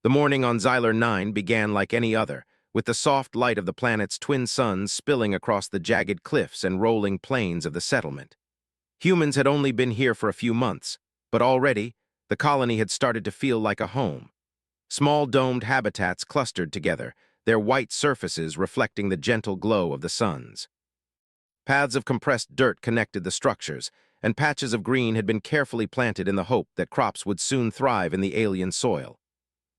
The morning on Xylar 9 began like any other, with the soft light of the planet's twin suns spilling across the jagged cliffs and rolling plains of the settlement. Humans had only been here for a few months, but already, the colony had started to feel like a home. Small domed habitats clustered together, their white surfaces reflecting the gentle glow of the suns. Paths of compressed dirt connected the structures, and patches of green had been carefully planted in the hope that crops would soon thrive in the alien soil.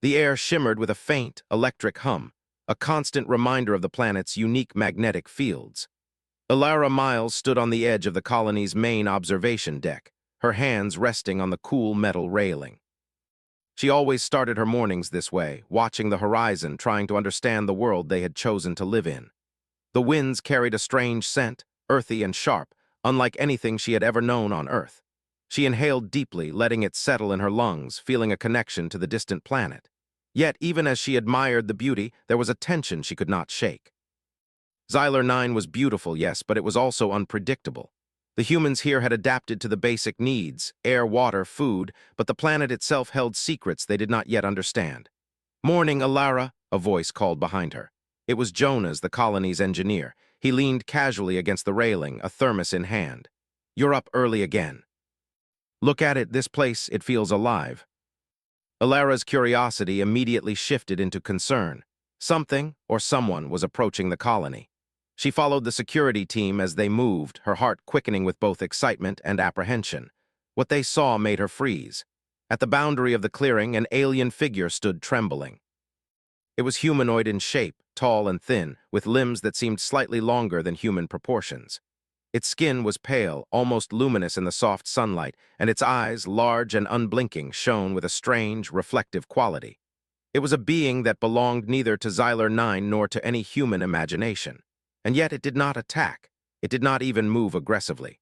The air shimmered with a faint, electric hum, a constant reminder of the planet's unique magnetic fields. Alara Miles stood on the edge of the colony's main observation deck, her hands resting on the cool metal railing. She always started her mornings this way, watching the horizon, trying to understand the world they had chosen to live in. The winds carried a strange scent, earthy and sharp, unlike anything she had ever known on Earth. She inhaled deeply, letting it settle in her lungs, feeling a connection to the distant planet. Yet, even as she admired the beauty, there was a tension she could not shake. Xylar 9 was beautiful, yes, but it was also unpredictable. The humans here had adapted to the basic needs, air, water, food, but the planet itself held secrets they did not yet understand. "Morning, Alara," a voice called behind her. It was Jonas, the colony's engineer. He leaned casually against the railing, a thermos in hand. "You're up early again." "Look at it, this place, it feels alive." Alara's curiosity immediately shifted into concern. Something, or someone, was approaching the colony. She followed the security team as they moved, her heart quickening with both excitement and apprehension. What they saw made her freeze. At the boundary of the clearing, an alien figure stood trembling. It was humanoid in shape, tall and thin, with limbs that seemed slightly longer than human proportions. Its skin was pale, almost luminous in the soft sunlight, and its eyes, large and unblinking, shone with a strange, reflective quality. It was a being that belonged neither to Xylar 9 nor to any human imagination. And yet it did not attack. It did not even move aggressively.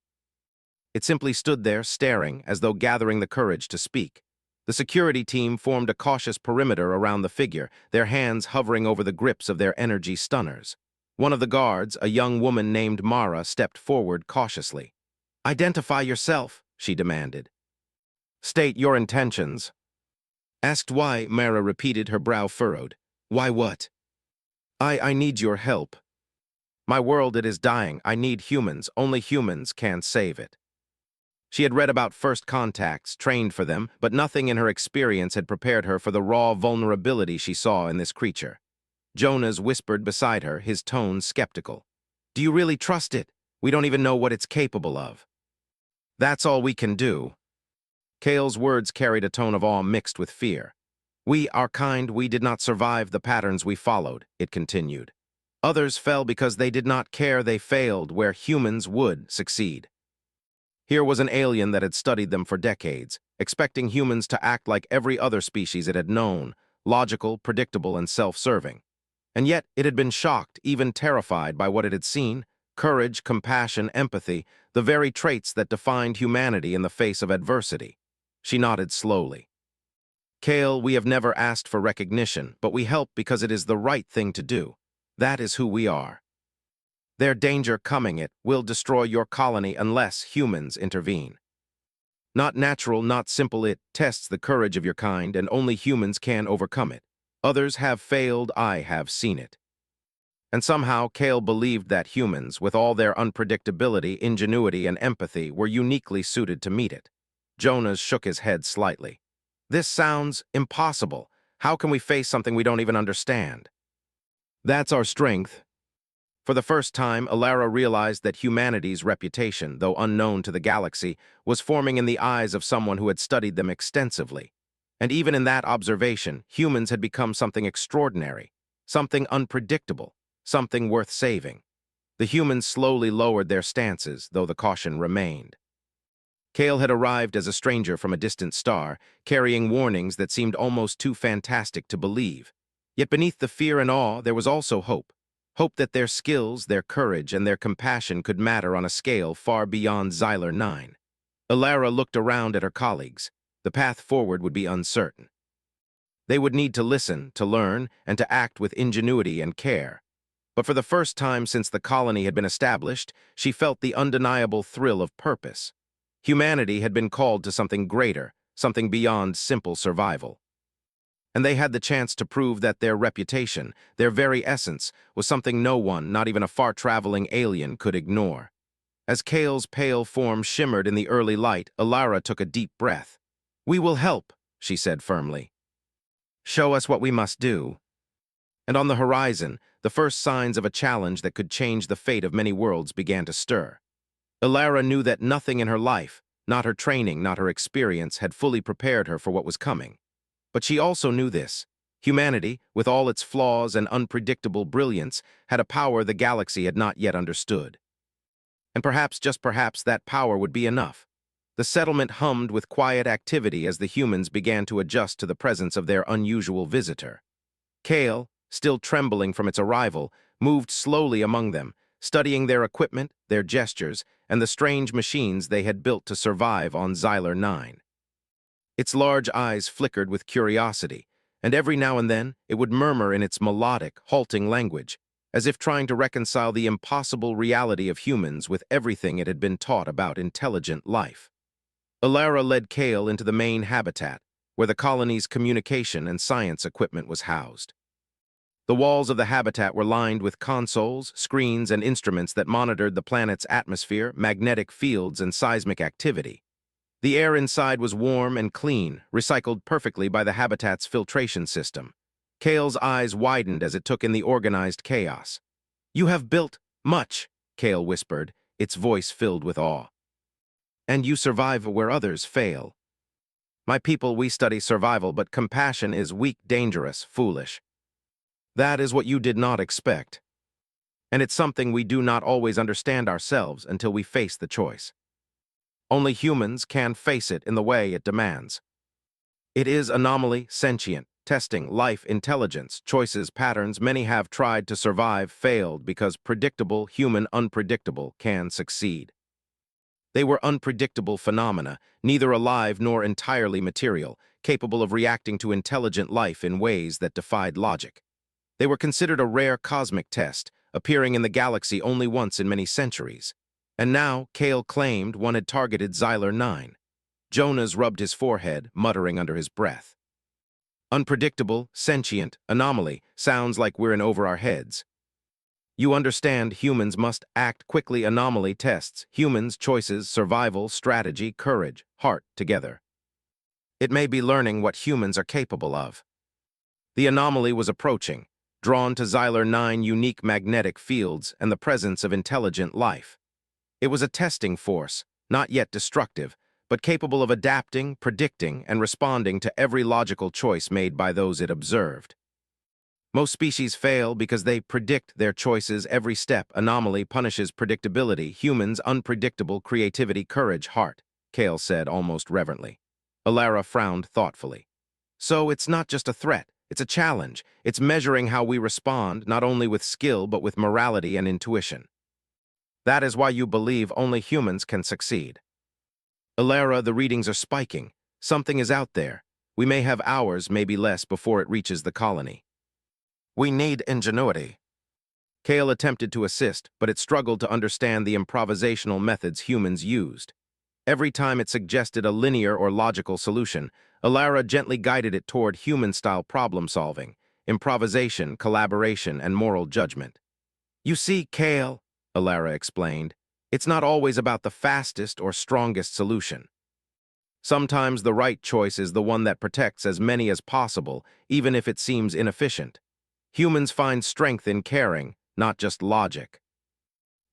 It simply stood there, staring, as though gathering the courage to speak. The security team formed a cautious perimeter around the figure, their hands hovering over the grips of their energy stunners. One of the guards, a young woman named Mara, stepped forward cautiously. "Identify yourself," she demanded. "State your intentions." Asked why, Mara repeated, her brow furrowed. "Why what?" I need your help. My world, it is dying. I need humans. Only humans can save it." She had read about first contacts, trained for them, but nothing in her experience had prepared her for the raw vulnerability she saw in this creature. Jonas whispered beside her, his tone skeptical. "Do you really trust it? We don't even know what it's capable of." "That's all we can do." Kale's words carried a tone of awe mixed with fear. "We, our kind, we did not survive the patterns we followed," it continued. "Others fell because they did not care. They failed where humans would succeed." Here was an alien that had studied them for decades, expecting humans to act like every other species it had known, logical, predictable, and self-serving. And yet it had been shocked, even terrified by what it had seen: courage, compassion, empathy, the very traits that defined humanity in the face of adversity. She nodded slowly. "Kale, we have never asked for recognition, but we help because it is the right thing to do. That is who we are. Their danger coming, it will destroy your colony unless humans intervene. Not natural, not simple, it tests the courage of your kind, and only humans can overcome it. Others have failed, I have seen it." And somehow Kale believed that humans, with all their unpredictability, ingenuity, and empathy, were uniquely suited to meet it. Jonas shook his head slightly. "This sounds impossible. How can we face something we don't even understand?" "That's our strength." For the first time, Alara realized that humanity's reputation, though unknown to the galaxy, was forming in the eyes of someone who had studied them extensively. And even in that observation, humans had become something extraordinary, something unpredictable, something worth saving. The humans slowly lowered their stances, though the caution remained. Kale had arrived as a stranger from a distant star, carrying warnings that seemed almost too fantastic to believe. Yet beneath the fear and awe, there was also hope. Hope that their skills, their courage, and their compassion could matter on a scale far beyond Xylar 9. Alara looked around at her colleagues. The path forward would be uncertain. They would need to listen, to learn, and to act with ingenuity and care. But for the first time since the colony had been established, she felt the undeniable thrill of purpose. Humanity had been called to something greater, something beyond simple survival. And they had the chance to prove that their reputation, their very essence, was something no one, not even a far-traveling alien, could ignore. As Kale's pale form shimmered in the early light, Alara took a deep breath. "We will help," she said firmly. "Show us what we must do." And on the horizon, the first signs of a challenge that could change the fate of many worlds began to stir. Alara knew that nothing in her life, not her training, not her experience, had fully prepared her for what was coming. But she also knew this. Humanity, with all its flaws and unpredictable brilliance, had a power the galaxy had not yet understood. And perhaps, just perhaps, that power would be enough. The settlement hummed with quiet activity as the humans began to adjust to the presence of their unusual visitor. Kale, still trembling from its arrival, moved slowly among them, studying their equipment, their gestures, and the strange machines they had built to survive on Xylar 9. Its large eyes flickered with curiosity, and every now and then it would murmur in its melodic, halting language, as if trying to reconcile the impossible reality of humans with everything it had been taught about intelligent life. Alara led Kale into the main habitat, where the colony's communication and science equipment was housed. The walls of the habitat were lined with consoles, screens, and instruments that monitored the planet's atmosphere, magnetic fields, and seismic activity. The air inside was warm and clean, recycled perfectly by the habitat's filtration system. Kale's eyes widened as it took in the organized chaos. "You have built much," Kale whispered, its voice filled with awe. "And you survive where others fail. My people, we study survival, but compassion is weak, dangerous, foolish. That is what you did not expect. And it's something we do not always understand ourselves until we face the choice. Only humans can face it in the way it demands. It is anomaly, sentient, testing, life, intelligence, choices, patterns. Many have tried to survive, failed, because predictable, human, unpredictable can succeed. They were unpredictable phenomena, neither alive nor entirely material, capable of reacting to intelligent life in ways that defied logic. They were considered a rare cosmic test, appearing in the galaxy only once in many centuries. And now, Kale claimed, one had targeted Xylar 9. Jonas rubbed his forehead, muttering under his breath. Unpredictable, sentient, anomaly, sounds like we're in over our heads. You understand, humans must act quickly. Anomaly tests, humans, choices, survival, strategy, courage, heart, together. It may be learning what humans are capable of. The anomaly was approaching, drawn to Xylar 9 unique magnetic fields and the presence of intelligent life. It was a testing force, not yet destructive, but capable of adapting, predicting, and responding to every logical choice made by those it observed. Most species fail because they predict their choices every step. Anomaly punishes predictability. Humans, unpredictable, creativity, courage, heart, Kale said almost reverently. Alara frowned thoughtfully. So it's not just a threat, it's a challenge. It's measuring how we respond, not only with skill, but with morality and intuition. That is why you believe only humans can succeed. Alara, the readings are spiking. Something is out there. We may have hours, maybe less, before it reaches the colony. We need ingenuity. Kale attempted to assist, but it struggled to understand the improvisational methods humans used. Every time it suggested a linear or logical solution, Alara gently guided it toward human-style problem-solving, improvisation, collaboration, and moral judgment. You see, Kale, Alara explained, it's not always about the fastest or strongest solution. Sometimes the right choice is the one that protects as many as possible, even if it seems inefficient. Humans find strength in caring, not just logic.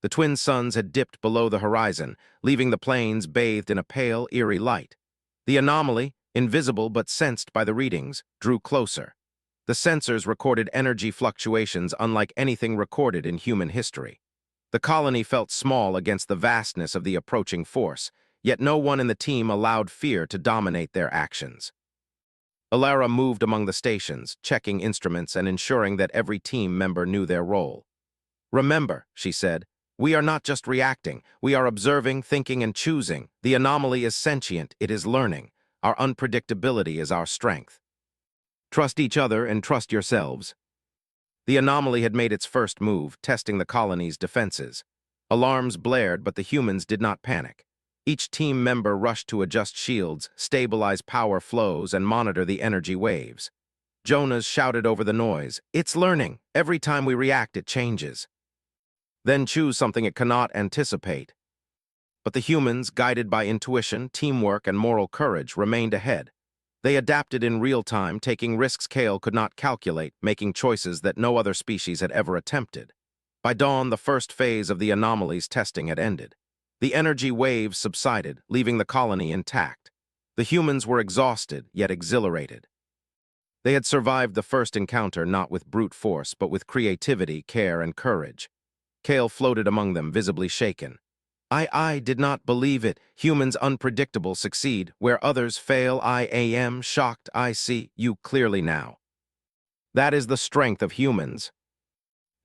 The twin suns had dipped below the horizon, leaving the plains bathed in a pale, eerie light. The anomaly, invisible but sensed by the readings, drew closer. The sensors recorded energy fluctuations unlike anything recorded in human history. The colony felt small against the vastness of the approaching force, yet no one in the team allowed fear to dominate their actions. Alara moved among the stations, checking instruments and ensuring that every team member knew their role. "Remember," she said, "we are not just reacting, we are observing, thinking, and choosing. The anomaly is sentient, it is learning. Our unpredictability is our strength. Trust each other and trust yourselves." The anomaly had made its first move, testing the colony's defenses. Alarms blared, but the humans did not panic. Each team member rushed to adjust shields, stabilize power flows, and monitor the energy waves. Jonas shouted over the noise. It's learning. Every time we react, it changes. Then choose something it cannot anticipate. But the humans, guided by intuition, teamwork, and moral courage, remained ahead. They adapted in real time, taking risks Kale could not calculate, making choices that no other species had ever attempted. By dawn, the first phase of the anomaly's testing had ended. The energy waves subsided, leaving the colony intact. The humans were exhausted, yet exhilarated. They had survived the first encounter not with brute force, but with creativity, care, and courage. Kale floated among them, visibly shaken. I did not believe it. Humans unpredictable succeed. Where others fail, I am shocked. I see you clearly now. That is the strength of humans.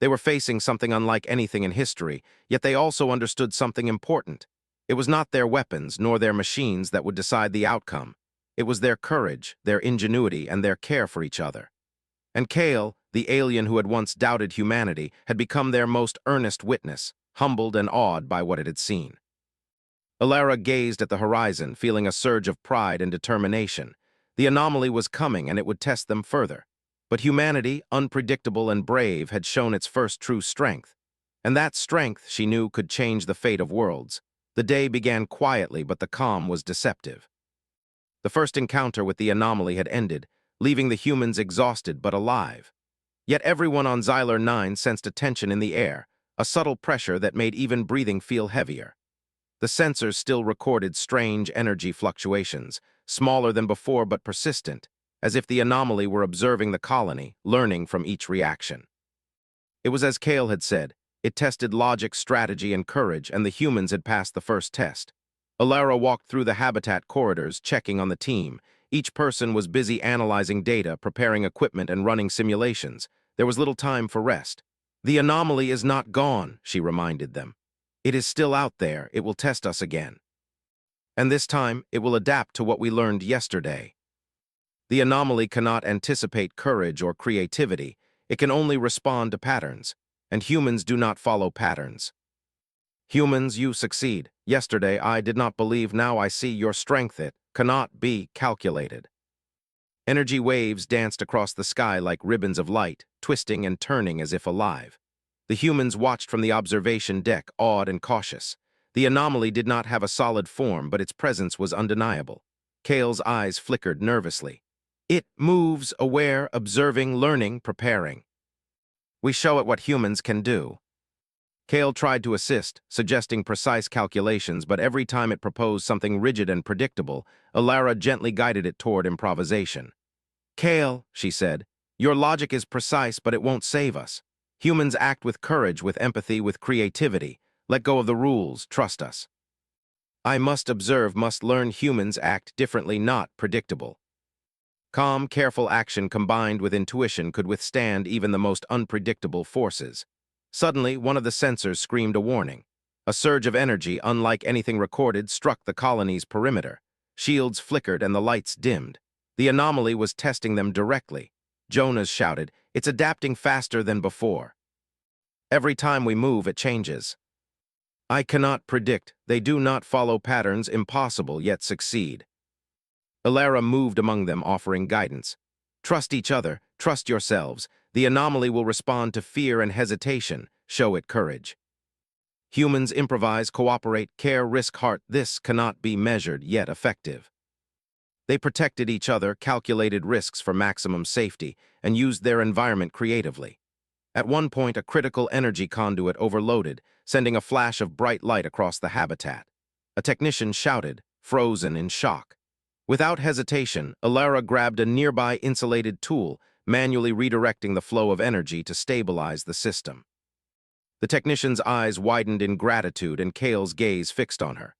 They were facing something unlike anything in history, yet they also understood something important. It was not their weapons nor their machines that would decide the outcome. It was their courage, their ingenuity, and their care for each other. And Kale, the alien who had once doubted humanity, had become their most earnest witness, humbled and awed by what it had seen. Alara gazed at the horizon, feeling a surge of pride and determination. The anomaly was coming, and it would test them further. But humanity, unpredictable and brave, had shown its first true strength. And that strength, she knew, could change the fate of worlds. The day began quietly, but the calm was deceptive. The first encounter with the anomaly had ended, leaving the humans exhausted but alive. Yet everyone on Xylar 9 sensed a tension in the air, a subtle pressure that made even breathing feel heavier. The sensors still recorded strange energy fluctuations, smaller than before but persistent, as if the anomaly were observing the colony, learning from each reaction. It was as Kale had said, it tested logic, strategy, and courage, and the humans had passed the first test. Alara walked through the habitat corridors, checking on the team. Each person was busy analyzing data, preparing equipment, and running simulations. There was little time for rest. The anomaly is not gone, she reminded them. It is still out there. It will test us again. And this time, it will adapt to what we learned yesterday. The anomaly cannot anticipate courage or creativity. It can only respond to patterns, and humans do not follow patterns. Humans, you succeed. Yesterday, I did not believe. Now I see your strength. It cannot be calculated. Energy waves danced across the sky like ribbons of light, twisting and turning as if alive. The humans watched from the observation deck, awed and cautious. The anomaly did not have a solid form, but its presence was undeniable. Kale's eyes flickered nervously. It moves, aware, observing, learning, preparing. We show it what humans can do. Kale tried to assist, suggesting precise calculations, but every time it proposed something rigid and predictable, Alara gently guided it toward improvisation. Kale, she said, your logic is precise, but it won't save us. Humans act with courage, with empathy, with creativity. Let go of the rules, trust us. I must observe, must learn. Humans act differently, not predictable. Calm, careful action combined with intuition could withstand even the most unpredictable forces. Suddenly, one of the sensors screamed a warning. A surge of energy, unlike anything recorded, struck the colony's perimeter. Shields flickered and the lights dimmed. The anomaly was testing them directly. Jonas shouted, it's adapting faster than before. Every time we move, it changes. I cannot predict. They do not follow patterns, impossible, yet succeed. Alara moved among them, offering guidance. Trust each other, trust yourselves. The anomaly will respond to fear and hesitation. Show it courage. Humans improvise, cooperate, care, risk, heart. This cannot be measured, yet effective. They protected each other, calculated risks for maximum safety, and used their environment creatively. At one point, a critical energy conduit overloaded, sending a flash of bright light across the habitat. A technician shouted, frozen in shock. Without hesitation, Alara grabbed a nearby insulated tool, manually redirecting the flow of energy to stabilize the system. The technician's eyes widened in gratitude, and Kale's gaze fixed on her.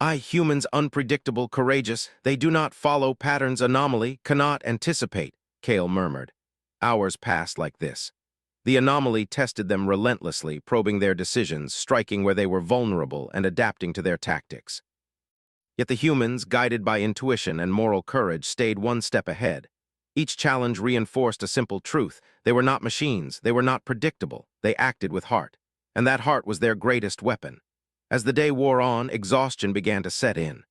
Humans unpredictable, courageous, they do not follow patterns, anomaly, cannot anticipate, Kale murmured. Hours passed like this. The anomaly tested them relentlessly, probing their decisions, striking where they were vulnerable and adapting to their tactics. Yet the humans, guided by intuition and moral courage, stayed one step ahead. Each challenge reinforced a simple truth. They were not machines, they were not predictable, they acted with heart. And that heart was their greatest weapon. As the day wore on, exhaustion began to set in.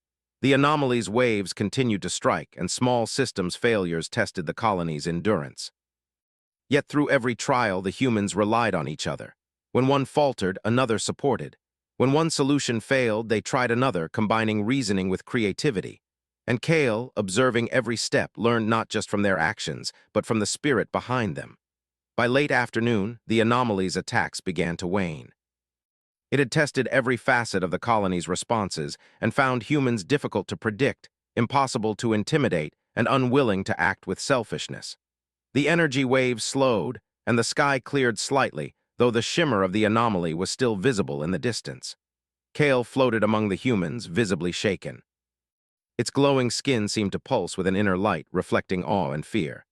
The anomaly's waves continued to strike, and small systems failures tested the colony's endurance. Yet through every trial, the humans relied on each other. When one faltered, another supported. When one solution failed, they tried another, combining reasoning with creativity. And Kale, observing every step, learned not just from their actions, but from the spirit behind them. By late afternoon, the anomaly's attacks began to wane. It had tested every facet of the colony's responses and found humans difficult to predict, impossible to intimidate, and unwilling to act with selfishness. The energy waves slowed, and the sky cleared slightly, though the shimmer of the anomaly was still visible in the distance. Kale floated among the humans, visibly shaken. Its glowing skin seemed to pulse with an inner light, reflecting awe and fear.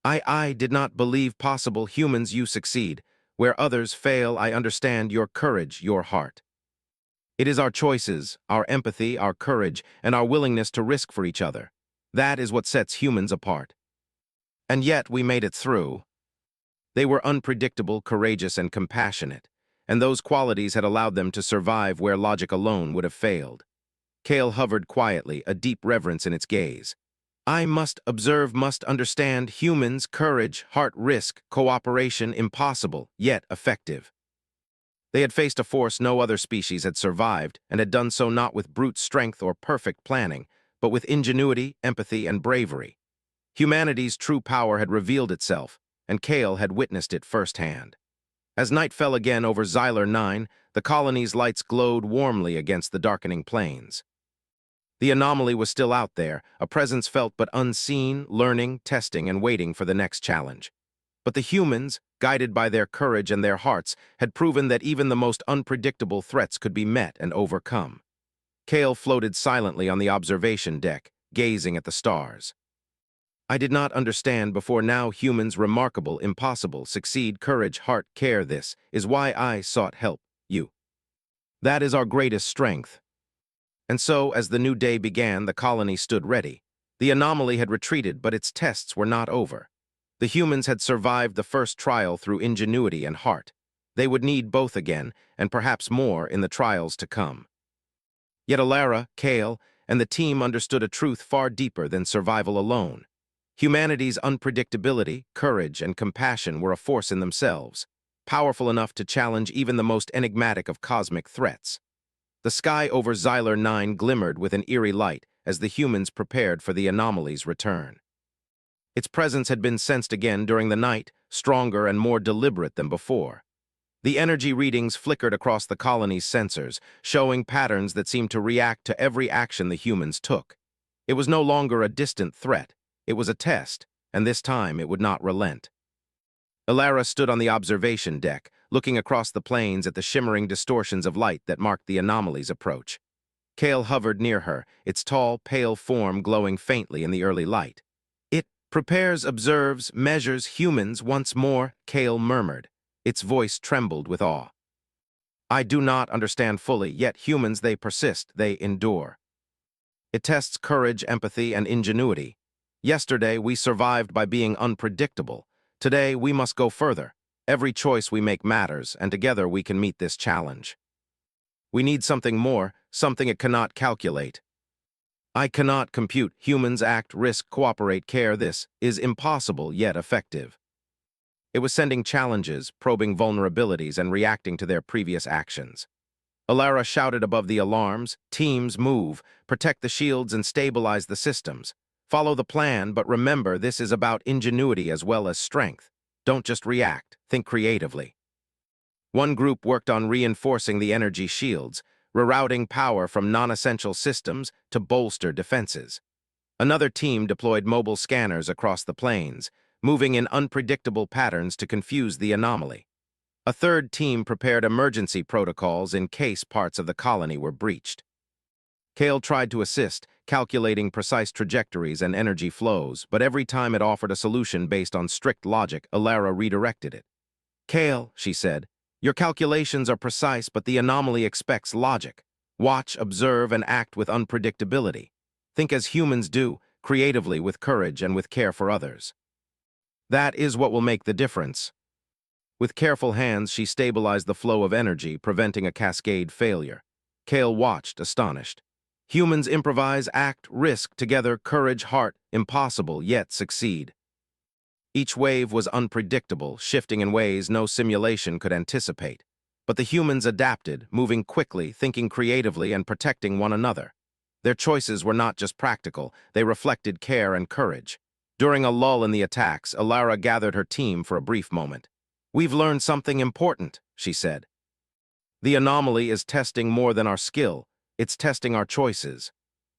I did not believe possible. Humans, you succeed. Where others fail, I understand your courage, your heart. It is our choices, our empathy, our courage, and our willingness to risk for each other. That is what sets humans apart. And yet we made it through. They were unpredictable, courageous, and compassionate, and those qualities had allowed them to survive where logic alone would have failed. Kale hovered quietly, a deep reverence in its gaze. I must observe, must understand, humans, courage, heart, risk, cooperation, impossible, yet effective. They had faced a force no other species had survived, and had done so not with brute strength or perfect planning, but with ingenuity, empathy, and bravery. Humanity's true power had revealed itself, and Kale had witnessed it firsthand. As night fell again over Xylar 9, the colony's lights glowed warmly against the darkening plains. The anomaly was still out there, a presence felt but unseen, learning, testing, and waiting for the next challenge. But the humans, guided by their courage and their hearts, had proven that even the most unpredictable threats could be met and overcome. Kale floated silently on the observation deck, gazing at the stars. I did not understand before now humans remarkable, impossible, succeed, courage, heart, care. This is why I sought help, you. That is our greatest strength. And so, as the new day began, the colony stood ready. The anomaly had retreated, but its tests were not over. The humans had survived the first trial through ingenuity and heart. They would need both again, and perhaps more, in the trials to come. Yet Alara, Kale, and the team understood a truth far deeper than survival alone. Humanity's unpredictability, courage, and compassion were a force in themselves, powerful enough to challenge even the most enigmatic of cosmic threats. The sky over Xylar 9 glimmered with an eerie light as the humans prepared for the anomaly's return. Its presence had been sensed again during the night, stronger and more deliberate than before. The energy readings flickered across the colony's sensors, showing patterns that seemed to react to every action the humans took. It was no longer a distant threat. It was a test, and this time it would not relent. Alara stood on the observation deck, looking across the plains at the shimmering distortions of light that marked the anomaly's approach. Kale hovered near her, its tall, pale form glowing faintly in the early light. It prepares, observes, measures humans once more, Kale murmured. Its voice trembled with awe. I do not understand fully, yet humans, they persist, they endure. It tests courage, empathy, and ingenuity. Yesterday, we survived by being unpredictable. Today, we must go further. Every choice we make matters, and together we can meet this challenge. We need something more, something it cannot calculate. I cannot compute. Humans act, risk, cooperate, care. This is impossible, yet effective. It was sending challenges, probing vulnerabilities, and reacting to their previous actions. Alara shouted above the alarms, teams move, protect the shields and stabilize the systems. Follow the plan, but remember this is about ingenuity as well as strength. Don't just react, think creatively. One group worked on reinforcing the energy shields, rerouting power from non-essential systems to bolster defenses. Another team deployed mobile scanners across the plains, moving in unpredictable patterns to confuse the anomaly. A third team prepared emergency protocols in case parts of the colony were breached. Kale tried to assist, calculating precise trajectories and energy flows, but every time it offered a solution based on strict logic, Alara redirected it. Kale, she said, your calculations are precise, but the anomaly expects logic. Watch, observe, and act with unpredictability. Think as humans do, creatively, with courage, and with care for others. That is what will make the difference. With careful hands, she stabilized the flow of energy, preventing a cascade failure. Kale watched, astonished. Humans improvise, act, risk, together, courage, heart, impossible, yet succeed. Each wave was unpredictable, shifting in ways no simulation could anticipate. But the humans adapted, moving quickly, thinking creatively, and protecting one another. Their choices were not just practical, they reflected care and courage. During a lull in the attacks, Alara gathered her team for a brief moment. "We've learned something important," she said. "The anomaly is testing more than our skill, it's testing our choices.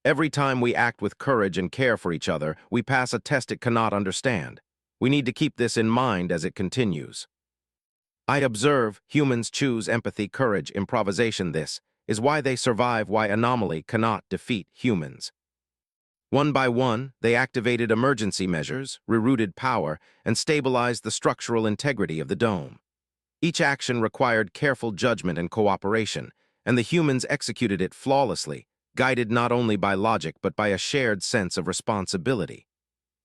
Every time we act with courage and care for each other, we pass a test it cannot understand. We need to keep this in mind as it continues." I observe humans choose empathy, courage, improvisation. This is why they survive, why anomaly cannot defeat humans. One by one, they activated emergency measures, rerouted power, and stabilized the structural integrity of the dome. Each action required careful judgment and cooperation, and the humans executed it flawlessly, guided not only by logic but by a shared sense of responsibility.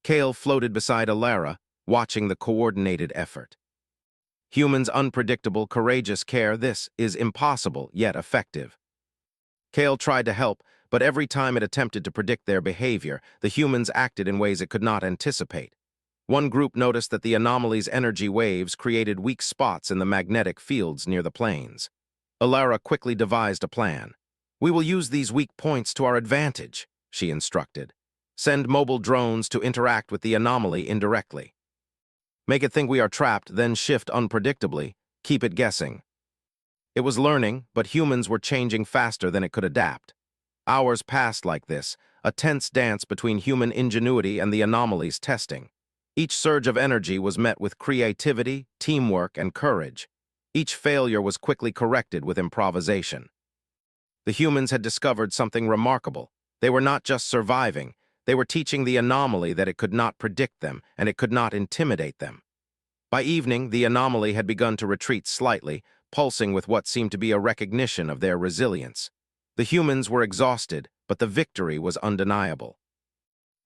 Kale floated beside Alara, watching the coordinated effort. Humans' unpredictable, courageous care, this is impossible, yet effective. Kale tried to help, but every time it attempted to predict their behavior, the humans acted in ways it could not anticipate. One group noticed that the anomaly's energy waves created weak spots in the magnetic fields near the planes. Alara quickly devised a plan. "We will use these weak points to our advantage," she instructed. "Send mobile drones to interact with the anomaly indirectly. Make it think we are trapped, then shift unpredictably. Keep it guessing." It was learning, but humans were changing faster than it could adapt. Hours passed like this, a tense dance between human ingenuity and the anomaly's testing. Each surge of energy was met with creativity, teamwork, and courage. Each failure was quickly corrected with improvisation. The humans had discovered something remarkable. They were not just surviving, they were teaching the anomaly that it could not predict them and it could not intimidate them. By evening, the anomaly had begun to retreat slightly, pulsing with what seemed to be a recognition of their resilience. The humans were exhausted, but the victory was undeniable.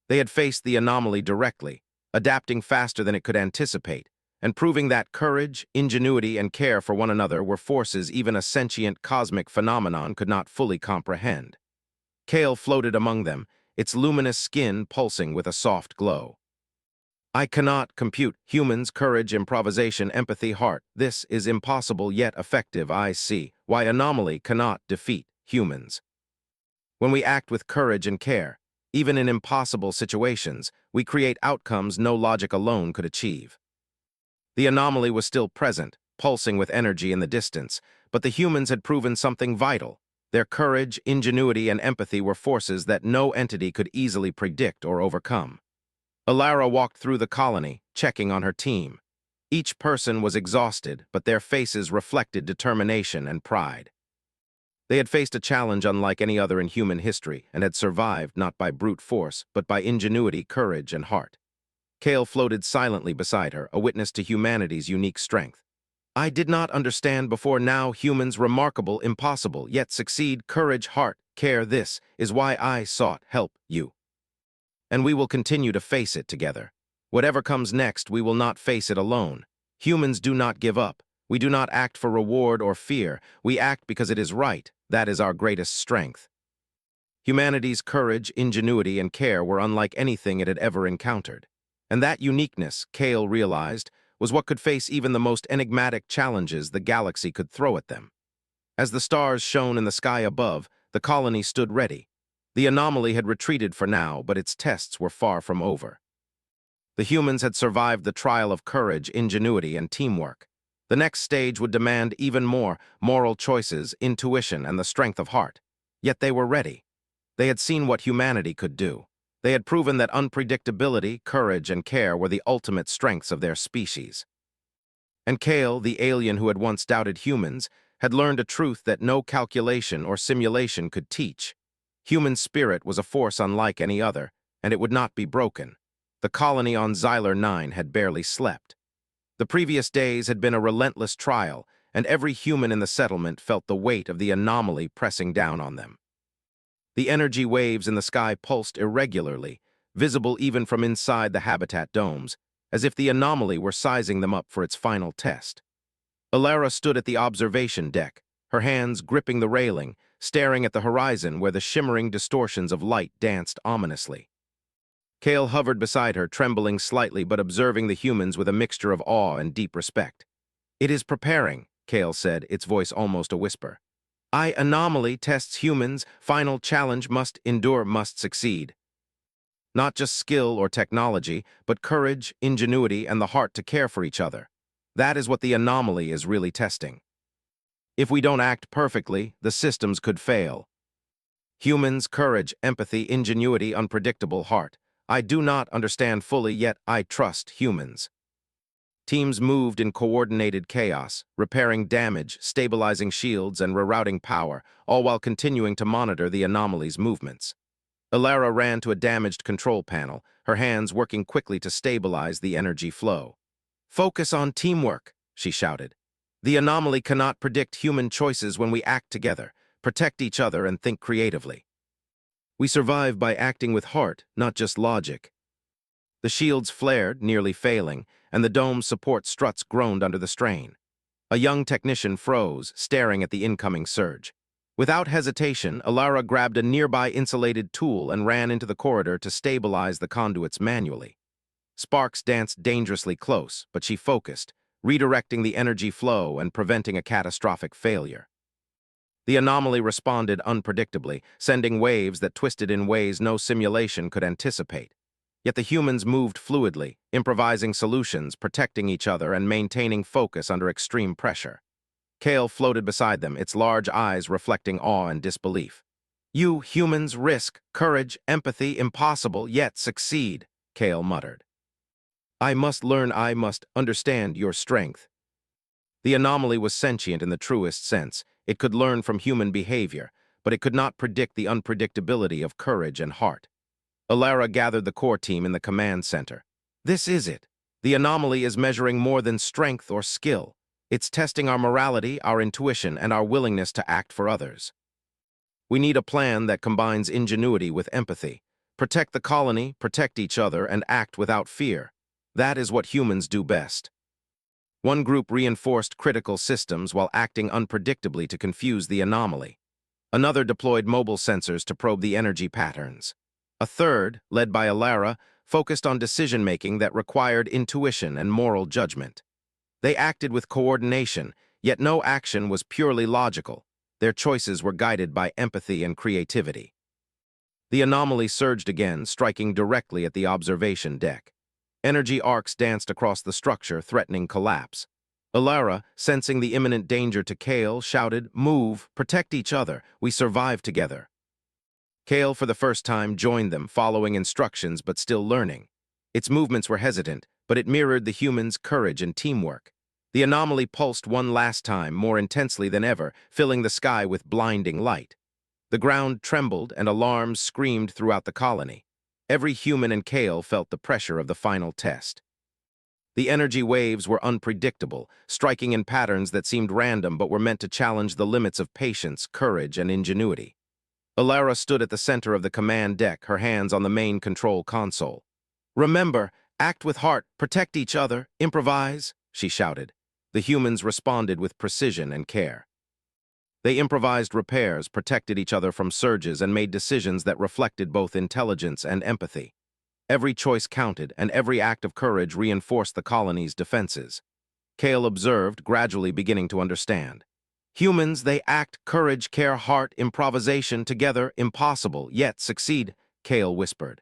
They had faced the anomaly directly, adapting faster than it could anticipate, and proving that courage, ingenuity, and care for one another were forces even a sentient cosmic phenomenon could not fully comprehend. Kale floated among them, its luminous skin pulsing with a soft glow. "I cannot compute humans' courage, improvisation, empathy, heart. This is impossible yet effective. I see why anomaly cannot defeat humans. When we act with courage and care, even in impossible situations, we create outcomes no logic alone could achieve." The anomaly was still present, pulsing with energy in the distance, but the humans had proven something vital. Their courage, ingenuity, and empathy were forces that no entity could easily predict or overcome. Alara walked through the colony, checking on her team. Each person was exhausted, but their faces reflected determination and pride. They had faced a challenge unlike any other in human history and had survived not by brute force, but by ingenuity, courage, and heart. Kale floated silently beside her, a witness to humanity's unique strength. "I did not understand before now humans remarkable, impossible, yet succeed, courage, heart, care. This is why I sought help you. And we will continue to face it together. Whatever comes next, we will not face it alone. Humans do not give up. We do not act for reward or fear. We act because it is right. That is our greatest strength." Humanity's courage, ingenuity, and care were unlike anything it had ever encountered. And that uniqueness, Kale realized, was what could face even the most enigmatic challenges the galaxy could throw at them. As the stars shone in the sky above, the colony stood ready. The anomaly had retreated for now, but its tests were far from over. The humans had survived the trial of courage, ingenuity, and teamwork. The next stage would demand even more: moral choices, intuition, and the strength of heart. Yet they were ready. They had seen what humanity could do. They had proven that unpredictability, courage, and care were the ultimate strengths of their species. And Kale, the alien who had once doubted humans, had learned a truth that no calculation or simulation could teach. Human spirit was a force unlike any other, and it would not be broken. The colony on Xylar 9 had barely slept. The previous days had been a relentless trial, and every human in the settlement felt the weight of the anomaly pressing down on them. The energy waves in the sky pulsed irregularly, visible even from inside the habitat domes, as if the anomaly were sizing them up for its final test. Alara stood at the observation deck, her hands gripping the railing, staring at the horizon where the shimmering distortions of light danced ominously. Kale hovered beside her, trembling slightly but observing the humans with a mixture of awe and deep respect. "It is preparing," Kale said, its voice almost a whisper. "I anomaly tests humans, final challenge must endure, must succeed. Not just skill or technology, but courage, ingenuity, and the heart to care for each other. That is what the anomaly is really testing. If we don't act perfectly, the systems could fail. Humans, courage, empathy, ingenuity, unpredictable heart. I do not understand fully, yet I trust humans." Teams moved in coordinated chaos, repairing damage, stabilizing shields, and rerouting power, all while continuing to monitor the anomaly's movements. Alara ran to a damaged control panel, her hands working quickly to stabilize the energy flow. "Focus on teamwork," she shouted. "The anomaly cannot predict human choices when we act together, protect each other, and think creatively. We survive by acting with heart, not just logic." The shields flared, nearly failing, and the dome's support struts groaned under the strain. A young technician froze, staring at the incoming surge. Without hesitation, Alara grabbed a nearby insulated tool and ran into the corridor to stabilize the conduits manually. Sparks danced dangerously close, but she focused, redirecting the energy flow and preventing a catastrophic failure. The anomaly responded unpredictably, sending waves that twisted in ways no simulation could anticipate. Yet the humans moved fluidly, improvising solutions, protecting each other, and maintaining focus under extreme pressure. Kale floated beside them, its large eyes reflecting awe and disbelief. "You humans risk, courage, empathy, impossible, yet succeed," Kale muttered. I must understand your strength." The anomaly was sentient in the truest sense. It could learn from human behavior, but it could not predict the unpredictability of courage and heart. Alara gathered the core team in the command center. "This is it. The anomaly is measuring more than strength or skill. It's testing our morality, our intuition, and our willingness to act for others. We need a plan that combines ingenuity with empathy. Protect the colony, protect each other, and act without fear. That is what humans do best." One group reinforced critical systems while acting unpredictably to confuse the anomaly. Another deployed mobile sensors to probe the energy patterns. A third, led by Alara, focused on decision-making that required intuition and moral judgment. They acted with coordination, yet no action was purely logical. Their choices were guided by empathy and creativity. The anomaly surged again, striking directly at the observation deck. Energy arcs danced across the structure, threatening collapse. Alara, sensing the imminent danger to Kale, shouted, "Move, protect each other, we survive together." Kale, for the first time, joined them, following instructions but still learning. Its movements were hesitant, but it mirrored the humans' courage and teamwork. The anomaly pulsed one last time, more intensely than ever, filling the sky with blinding light. The ground trembled and alarms screamed throughout the colony. Every human in Kale felt the pressure of the final test. The energy waves were unpredictable, striking in patterns that seemed random but were meant to challenge the limits of patience, courage, and ingenuity. Alara stood at the center of the command deck, her hands on the main control console. "Remember, act with heart, protect each other, improvise," she shouted. The humans responded with precision and care. They improvised repairs, protected each other from surges, and made decisions that reflected both intelligence and empathy. Every choice counted, and every act of courage reinforced the colony's defenses. Kale observed, gradually beginning to understand. Humans, they act, courage, care, heart, improvisation, together, impossible, yet succeed, Kale whispered.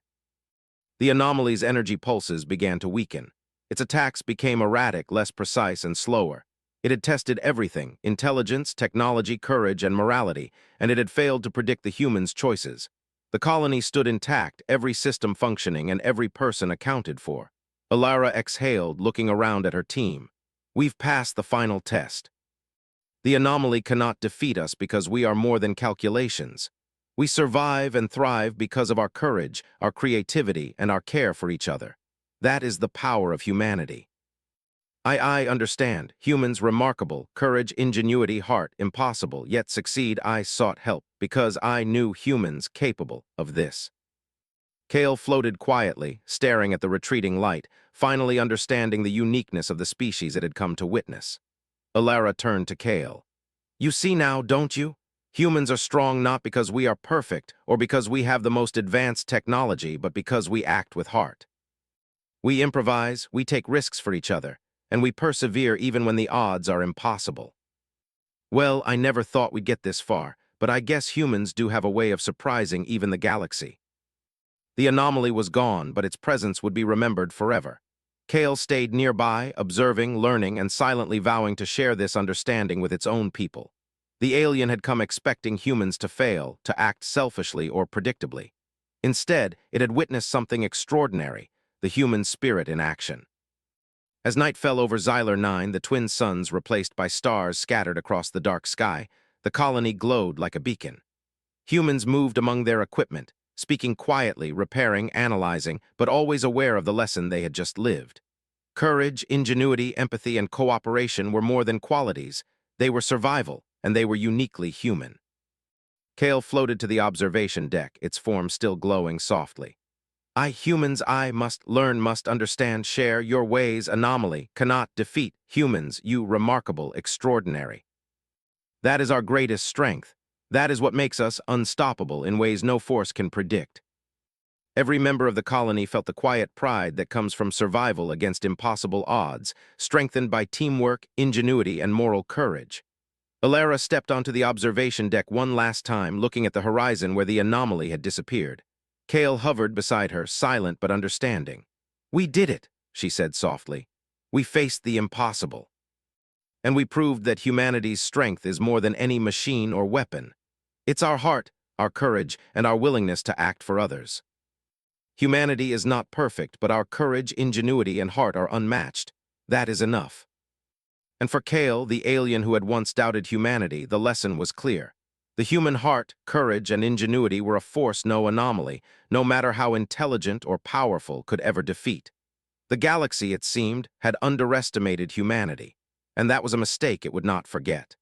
The anomaly's energy pulses began to weaken. Its attacks became erratic, less precise, and slower. It had tested everything, intelligence, technology, courage, and morality, and it had failed to predict the humans' choices. The colony stood intact, every system functioning and every person accounted for. Alara exhaled, looking around at her team. "We've passed the final test. The anomaly cannot defeat us because we are more than calculations. We survive and thrive because of our courage, our creativity, and our care for each other. That is the power of humanity." I understand. Humans remarkable, courage, ingenuity, heart, impossible, yet succeed. I sought help because I knew humans capable of this." Kale floated quietly, staring at the retreating light, finally understanding the uniqueness of the species it had come to witness. Alara turned to Kale. "You see now, don't you? Humans are strong not because we are perfect or because we have the most advanced technology, but because we act with heart. We improvise, we take risks for each other, and we persevere even when the odds are impossible. Well, I never thought we'd get this far, but I guess humans do have a way of surprising even the galaxy. The anomaly was gone, but its presence would be remembered forever. Kale stayed nearby, observing, learning, and silently vowing to share this understanding with its own people. The alien had come expecting humans to fail, to act selfishly or predictably. Instead, it had witnessed something extraordinary, the human spirit in action. As night fell over Xyler 9, the twin suns replaced by stars scattered across the dark sky, the colony glowed like a beacon. Humans moved among their equipment, speaking quietly, repairing, analyzing, but always aware of the lesson they had just lived. Courage, ingenuity, empathy, and cooperation were more than qualities. They were survival, and they were uniquely human. Kale floated to the observation deck, its form still glowing softly. Humans, I must learn, must understand, share your ways, anomaly, cannot defeat. Humans, you remarkable, extraordinary. That is our greatest strength. That is what makes us unstoppable in ways no force can predict. Every member of the colony felt the quiet pride that comes from survival against impossible odds, strengthened by teamwork, ingenuity, and moral courage. Alara stepped onto the observation deck one last time, looking at the horizon where the anomaly had disappeared. Kale hovered beside her, silent but understanding. "We did it," she said softly. "We faced the impossible. And we proved that humanity's strength is more than any machine or weapon. It's our heart, our courage, and our willingness to act for others. Humanity is not perfect, but our courage, ingenuity, and heart are unmatched. That is enough." And for Kale, the alien who had once doubted humanity, the lesson was clear. The human heart, courage, and ingenuity were a force no anomaly, no matter how intelligent or powerful, could ever defeat. The galaxy, it seemed, had underestimated humanity, and that was a mistake it would not forget.